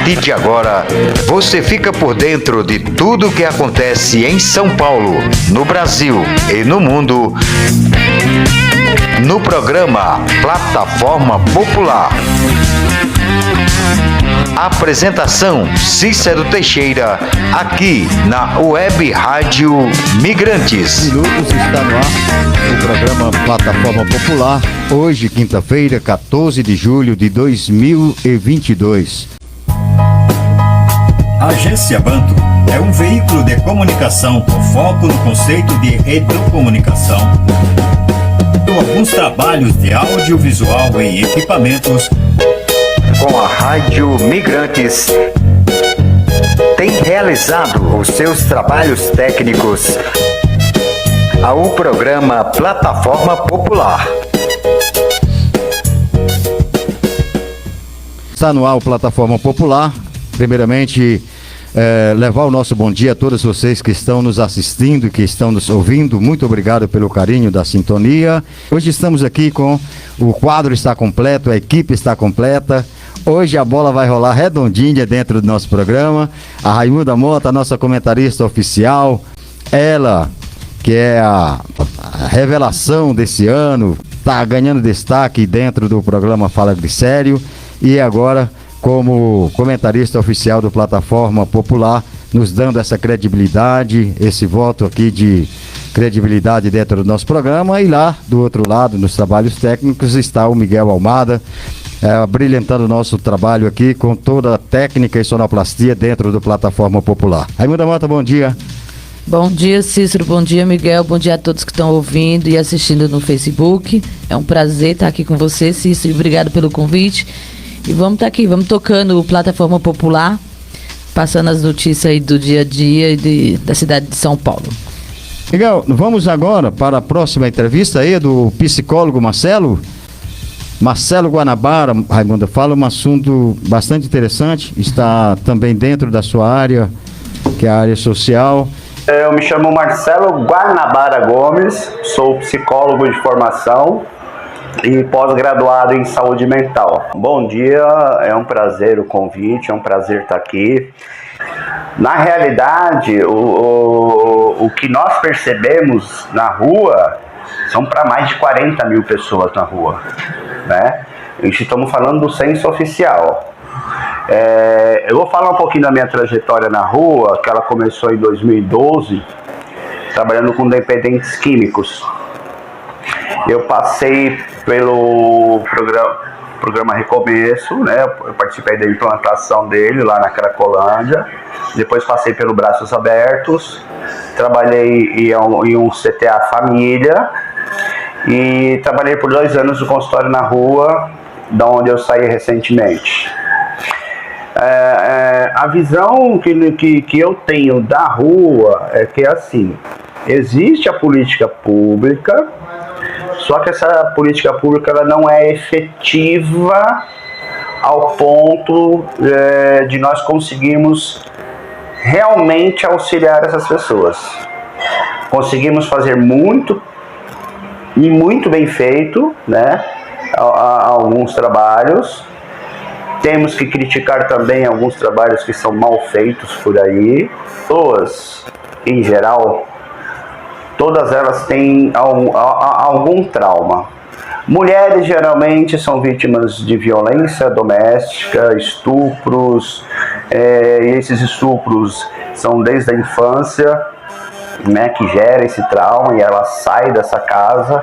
partir de agora, você fica por dentro de tudo o que acontece em São Paulo, no Brasil e no mundo, no programa Plataforma Popular. Apresentação: Cícero Teixeira, aqui na Web Rádio Migrantes. Minutos está no ar o programa Plataforma Popular, hoje, quinta-feira, 14 de julho de 2022. Agência Banto é um veículo de comunicação com foco no conceito de retrocomunicação. Alguns trabalhos de audiovisual e equipamentos. Com a Rádio Migrantes, tem realizado os seus trabalhos técnicos ao programa Plataforma Popular. Está no ar o Plataforma Popular. Primeiramente, levar o nosso bom dia a todos vocês que estão nos assistindo, que estão nos ouvindo. Muito obrigado pelo carinho da sintonia. Hoje estamos aqui com o quadro está completo, a equipe está completa. Hoje a bola vai rolar redondinha dentro do nosso programa. A Raimunda Mota, nossa comentarista oficial, ela que é a revelação desse ano, está ganhando destaque dentro do programa Fala Glicério e agora como comentarista oficial do Plataforma Popular, nos dando essa credibilidade, esse voto aqui de credibilidade dentro do nosso programa. E lá do outro lado, nos trabalhos técnicos, está o Miguel Almada, brilhantando o nosso trabalho aqui com toda a técnica e sonoplastia dentro do Plataforma Popular. Raimunda Mota, bom dia. Bom dia, Cícero, bom dia, Miguel, bom dia a todos que estão ouvindo e assistindo no Facebook. É um prazer estar aqui com você, Cícero, obrigado pelo convite. E vamos estar aqui, vamos tocando o Plataforma Popular, passando as notícias aí do dia a dia da cidade de São Paulo. Miguel, vamos agora para a próxima entrevista aí do psicólogo Marcelo Guanabara. Raimunda, fala um assunto bastante interessante, está também dentro da sua área, que é a área social. Eu me chamo Marcelo Guanabara Gomes, sou psicólogo de formação e pós-graduado em saúde mental. Bom dia, é um prazer o convite, é um prazer estar aqui. Na realidade, o que nós percebemos na rua são para mais de 40 mil pessoas na rua, né? Estamos falando do censo oficial. Eu vou falar um pouquinho da minha trajetória na rua, que ela começou em 2012, trabalhando com dependentes químicos. Eu passei pelo programa Recomeço, né? Eu participei da implantação dele lá na Cracolândia. Depois passei pelo Braços Abertos, trabalhei em um CTA Família e trabalhei por 2 anos no consultório na rua, da onde eu saí recentemente. A visão que eu tenho da rua é que, assim, existe a política pública, só que essa política pública ela não é efetiva ao ponto de nós conseguirmos realmente auxiliar essas pessoas. Conseguimos fazer muito e muito bem feito, né, alguns trabalhos. Temos que criticar também alguns trabalhos que são mal feitos por aí. Pessoas, em geral, todas elas têm algum trauma. Mulheres geralmente são vítimas de violência doméstica, estupros, e esses estupros são desde a infância, né, que gera esse trauma e ela sai dessa casa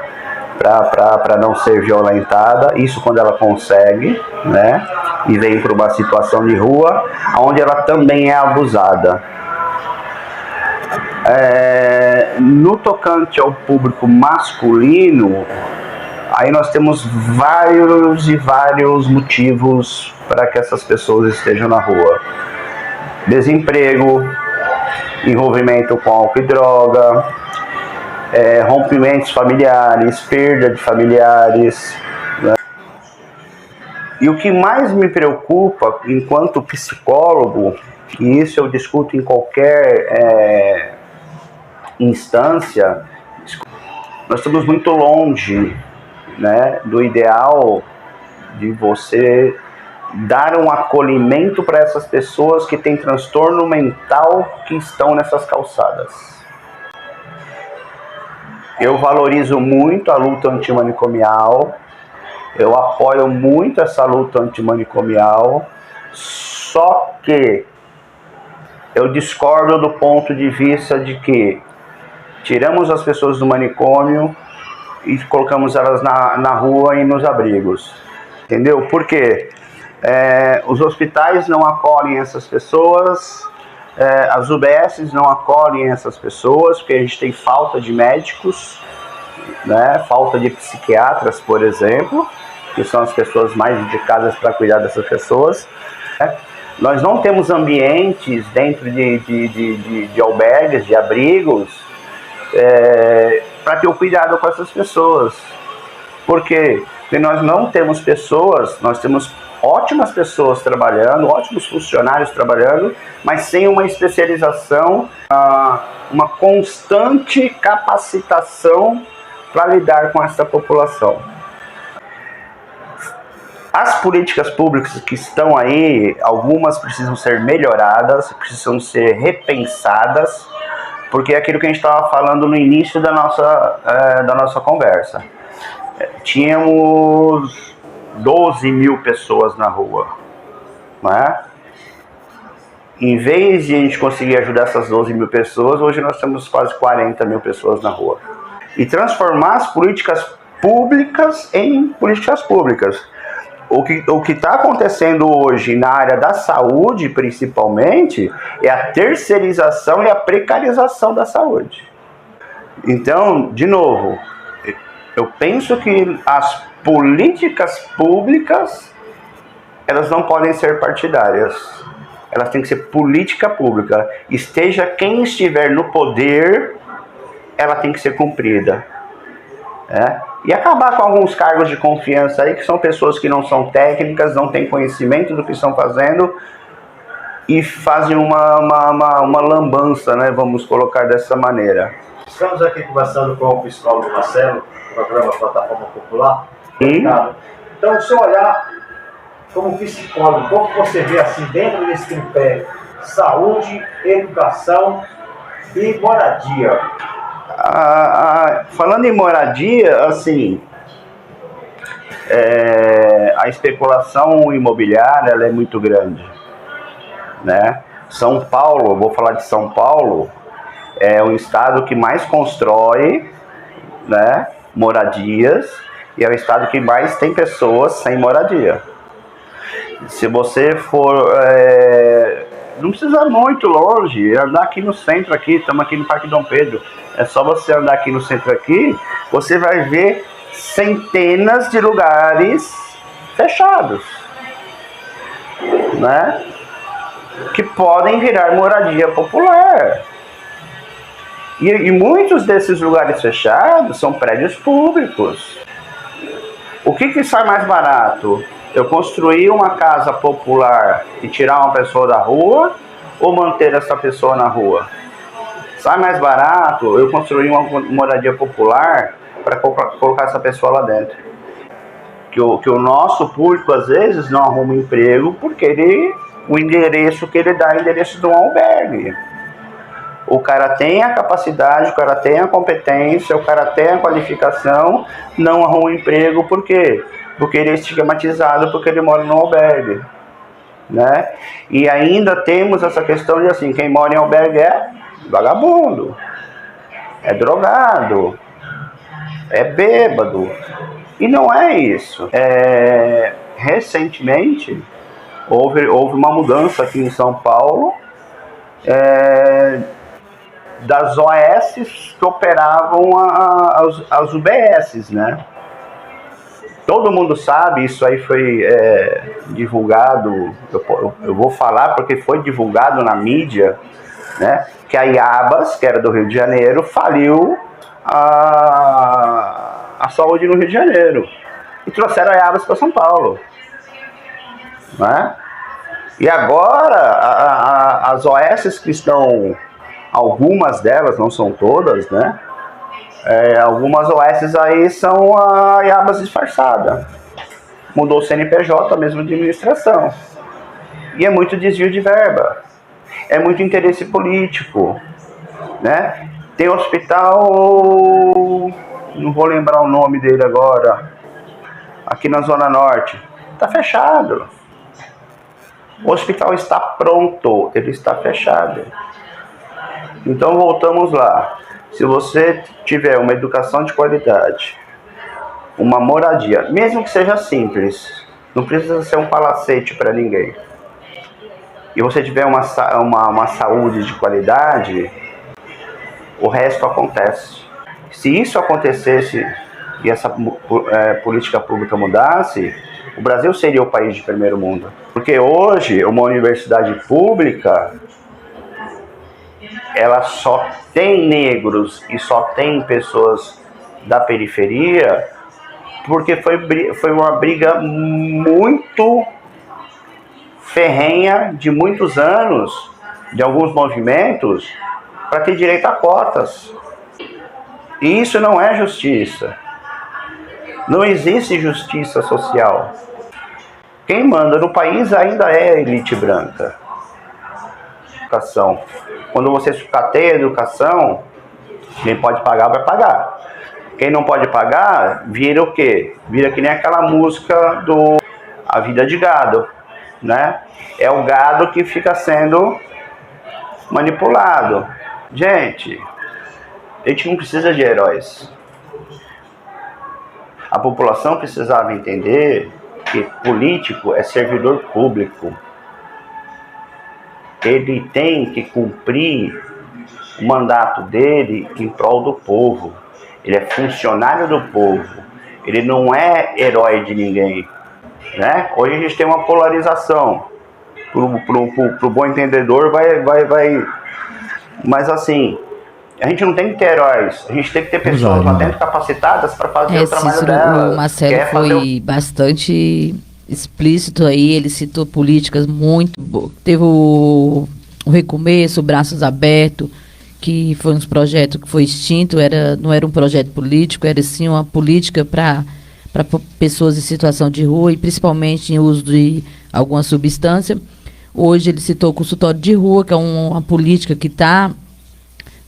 para não ser violentada, isso quando ela consegue, né, e vem para uma situação de rua, onde ela também é abusada. No tocante ao público masculino, aí nós temos vários motivos para que essas pessoas estejam na rua. Desemprego, envolvimento com álcool e droga, rompimentos familiares, perda de familiares, né? E o que mais me preocupa enquanto psicólogo, e isso eu discuto em qualquer instância, nós estamos muito longe, né, do ideal de você dar um acolhimento para essas pessoas que têm transtorno mental que estão nessas calçadas. Eu valorizo muito a luta antimanicomial, eu apoio muito essa luta antimanicomial, só que eu discordo do ponto de vista de que tiramos as pessoas do manicômio e colocamos elas na rua e nos abrigos. Entendeu? Por quê? Os hospitais não acolhem essas pessoas, as UBSs não acolhem essas pessoas, porque a gente tem falta de médicos, né? Falta de psiquiatras, por exemplo, que são as pessoas mais indicadas para cuidar dessas pessoas. Né? Nós não temos ambientes dentro de albergues, de abrigos, para ter o cuidado com essas pessoas. Por quê? Porque nós não temos pessoas, nós temos ótimas pessoas trabalhando, ótimos funcionários trabalhando, mas sem uma especialização, uma constante capacitação para lidar com essa população. As políticas públicas que estão aí, algumas precisam ser melhoradas, precisam ser repensadas, porque é aquilo que a gente estava falando no início da nossa conversa. Tínhamos 12 mil pessoas na rua, né? Em vez de a gente conseguir ajudar essas 12 mil pessoas, hoje nós temos quase 40 mil pessoas na rua. E transformar as políticas públicas em políticas públicas. O que está acontecendo hoje na área da saúde, principalmente, é a terceirização e a precarização da saúde. Então, de novo, eu penso que as políticas públicas, elas não podem ser partidárias. Elas têm que ser política pública. Esteja quem estiver no poder, ela tem que ser cumprida. E acabar com alguns cargos de confiança aí, que são pessoas que não são técnicas, não têm conhecimento do que estão fazendo e fazem uma lambança, né? Vamos colocar dessa maneira. Estamos aqui conversando com o psicólogo Marcelo, programa Plataforma Popular. Então, o seu olhar como psicólogo, como você vê assim dentro desse tripé: saúde, educação e moradia? Falando em moradia, assim, a especulação imobiliária ela é muito grande, né? São Paulo, vou falar de São Paulo, é o estado que mais constrói, né, moradias, e é o estado que mais tem pessoas sem moradia. Se você for, não precisa ir muito longe, andar aqui no centro, aqui, estamos aqui no Parque Dom Pedro, é só você andar aqui no centro aqui, você vai ver centenas de lugares fechados, né, que podem virar moradia popular. E muitos desses lugares fechados são prédios públicos. O que sai mais barato? Eu construir uma casa popular e tirar uma pessoa da rua, ou manter essa pessoa na rua? Sai mais barato eu construir uma moradia popular para colocar essa pessoa lá dentro. Que o nosso público, às vezes, não arruma emprego porque o endereço que ele dá é o endereço de um albergue. O cara tem a capacidade, o cara tem a competência, o cara tem a qualificação, não arruma emprego, por quê? Porque ele é estigmatizado, porque ele mora no albergue, né? E ainda temos essa questão de assim, quem mora em albergue é vagabundo, é drogado, é bêbado. E não é isso. Recentemente, houve uma mudança aqui em São Paulo, das OS que operavam as UBSs, né? Todo mundo sabe, isso aí foi divulgado, eu vou falar porque foi divulgado na mídia, né? Que a Iabas, que era do Rio de Janeiro, faliu a saúde no Rio de Janeiro. E trouxeram a Iabas para São Paulo, né? E agora, as OS que estão, algumas delas, não são todas, né? Algumas OS aí são a Iabas disfarçada, mudou o CNPJ, a mesma administração. E é muito desvio de verba, é muito interesse político, né? Tem hospital, não vou lembrar o nome dele agora, aqui na Zona Norte, está fechado. O hospital está pronto, ele está fechado. Então voltamos lá. Se você tiver uma educação de qualidade, uma moradia, mesmo que seja simples, não precisa ser um palacete para ninguém, e você tiver uma saúde de qualidade, o resto acontece. Se isso acontecesse e essa política pública mudasse, o Brasil seria o país de primeiro mundo. Porque hoje, uma universidade pública, ela só tem negros e só tem pessoas da periferia, porque foi uma briga muito ferrenha de muitos anos, de alguns movimentos, para ter direito a cotas. E isso não é justiça. Não existe justiça social. Quem manda no país ainda é a elite branca. Educação. Quando você sucateia a educação, quem pode pagar vai pagar. Quem não pode pagar, vira o quê? Vira que nem aquela música do A Vida de Gado, né? É o gado que fica sendo manipulado. Gente, a gente não precisa de heróis. A população precisava entender que político é servidor público. Ele tem que cumprir o mandato dele em prol do povo. Ele é funcionário do povo. Ele não é herói de ninguém, né? Hoje a gente tem uma polarização. Pro bom entendedor vai. Mas assim, a gente não tem que ter heróis. A gente tem que ter pessoas lá dentro capacitadas para fazer o trabalho Cícero, dela. o Marcelo foi bastante explícito aí. Ele citou políticas muito. Teve o Recomeço, o Braços Abertos, que foi um projeto que foi extinto. Não era um projeto político, era sim uma política para pessoas em situação de rua e principalmente em uso de alguma substância. Hoje ele citou o consultório de rua, que é uma política que está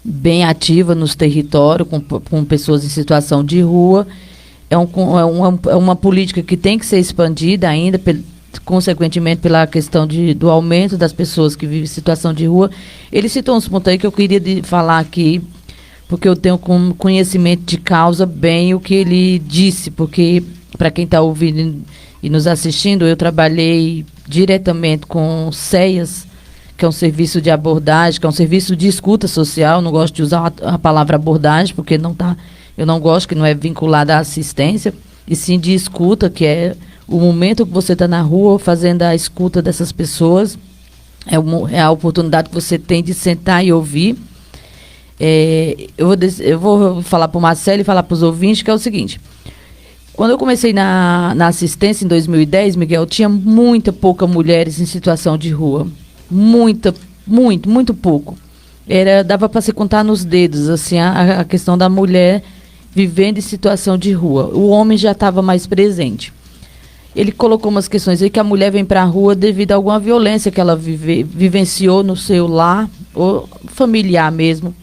bem ativa nos territórios, com pessoas em situação de rua. É uma política que tem que ser expandida ainda, consequentemente pela questão do aumento das pessoas que vivem em situação de rua. Ele citou uns pontos aí que eu queria falar aqui, porque eu tenho conhecimento de causa bem o que ele disse, porque para quem está ouvindo e nos assistindo, eu trabalhei diretamente com CEAS, que é um serviço de abordagem, que é um serviço de escuta social. Não gosto de usar a palavra abordagem, porque eu não gosto, que não é vinculada à assistência, e sim de escuta, que é o momento que você está na rua fazendo a escuta dessas pessoas. É a oportunidade que você tem de sentar e ouvir. Eu vou falar para o Marcelo e falar para os ouvintes, que é o seguinte: quando eu comecei na assistência em 2010, Miguel, tinha pouca mulheres em situação de rua. Muito pouco. Dava para se contar nos dedos, assim, a questão da mulher vivendo em situação de rua. O homem já estava mais presente. Ele colocou umas questões aí que a mulher vem para a rua devido a alguma violência que ela vivenciou no seu lar, ou familiar mesmo.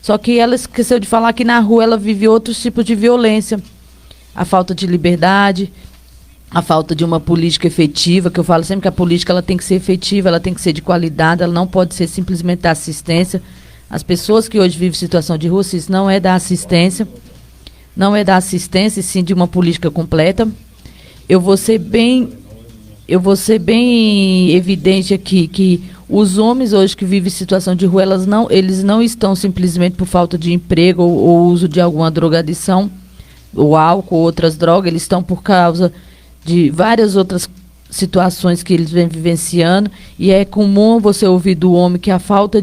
Só que ela esqueceu de falar que na rua ela vive outros tipos de violência. A falta de liberdade, a falta de uma política efetiva, que eu falo sempre que a política ela tem que ser efetiva, ela tem que ser de qualidade, ela não pode ser simplesmente da assistência. As pessoas que hoje vivem em situação de rua, isso não é da assistência, e sim de uma política completa. Eu vou ser bem evidente aqui que os homens hoje que vivem em situação de rua, eles não estão simplesmente por falta de emprego ou uso de alguma drogadição, ou álcool, ou outras drogas. Eles estão por causa de várias outras situações que eles vêm vivenciando, e é comum você ouvir do homem que a falta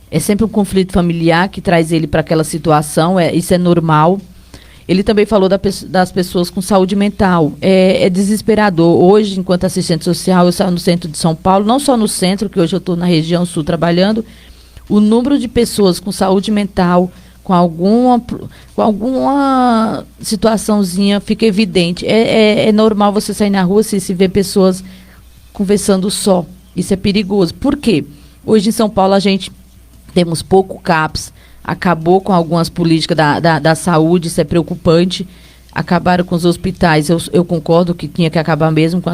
é sempre um conflito familiar que traz ele para aquela situação, isso é normal. Ele também falou das pessoas com saúde mental. É desesperador. Hoje, enquanto assistente social, eu saio no centro de São Paulo, não só no centro, que hoje eu estou na região sul trabalhando, o número de pessoas com saúde mental, com alguma situaçãozinha, fica evidente. É normal você sair na rua se ver pessoas conversando só. Isso é perigoso. Por quê? Hoje em São Paulo temos pouco CAPS, acabou com algumas políticas da saúde, isso é preocupante. Acabaram com os hospitais, eu concordo que tinha que acabar mesmo com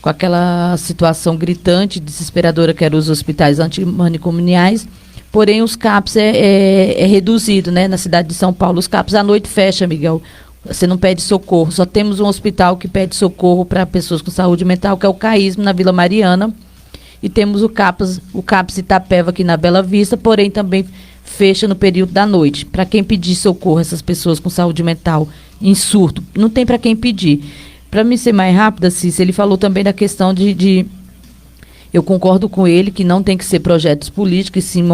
aquela situação gritante, desesperadora que eram os hospitais antimanicomiais. Porém, os CAPS é reduzido, né? Na cidade de São Paulo, os CAPS à noite fecha, Miguel. Você não pede socorro. Só temos um hospital que pede socorro para pessoas com saúde mental, que é o CAISM, na Vila Mariana. E temos o CAPS Itapeva aqui na Bela Vista, porém também fecha no período da noite. Para quem pedir socorro, essas pessoas com saúde mental em surto, não tem para quem pedir. Para mim ser mais rápida, Cícero, ele falou também da questão de eu concordo com ele que não tem que ser projetos políticos, e sim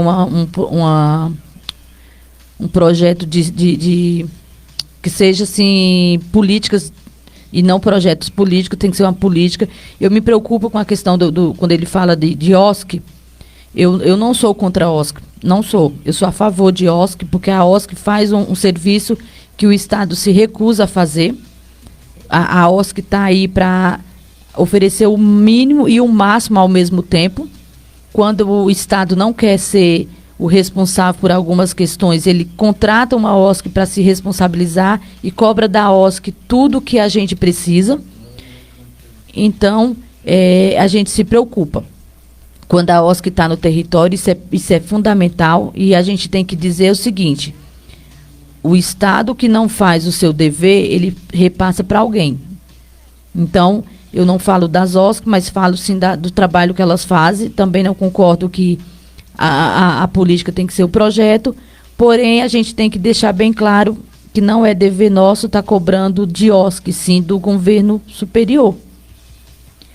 um projeto que seja assim, políticas e não projetos políticos, tem que ser uma política. Eu me preocupo com a questão quando ele fala de OSC. Eu não sou contra a OSC, não sou. Eu sou a favor de OSC, porque a OSC faz um serviço que o Estado se recusa a fazer. A OSC está aí para oferecer o mínimo e o máximo ao mesmo tempo. Quando o Estado não quer ser o responsável por algumas questões, ele contrata uma OSC para se responsabilizar e cobra da OSC tudo o que a gente precisa. Então, a gente se preocupa. Quando a OSC está no território, isso é fundamental, e a gente tem que dizer o seguinte: o Estado que não faz o seu dever, ele repassa para alguém. Então, eu não falo das OSC, mas falo sim do trabalho que elas fazem. Também não concordo que a política tem que ser o projeto, porém a gente tem que deixar bem claro que não é dever nosso estar cobrando de OSC, sim do governo superior.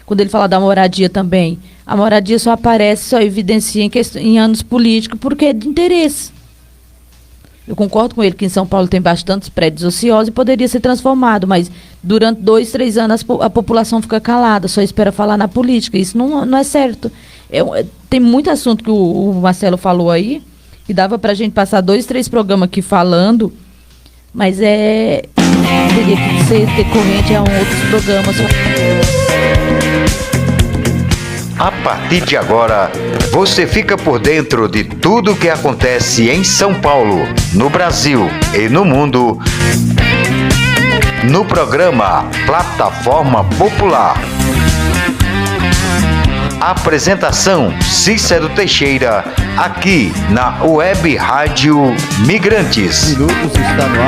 Quando ele fala da moradia também, a moradia só aparece, só evidencia em anos políticos porque é de interesse. Eu concordo com ele que em São Paulo tem bastantes prédios ociosos e poderia ser transformado, mas durante 2, 3 anos a população fica calada, só espera falar na política. Isso não é certo. Tem muito assunto que o Marcelo falou aí, que dava para a gente passar 2, 3 programas aqui falando, mas teria que ser decorrente a outros programas. A partir de agora, você fica por dentro de tudo o que acontece em São Paulo, no Brasil e no mundo, no programa Plataforma Popular. Apresentação: Cícero Teixeira, aqui na Web Rádio Migrantes. Minutos está no ar.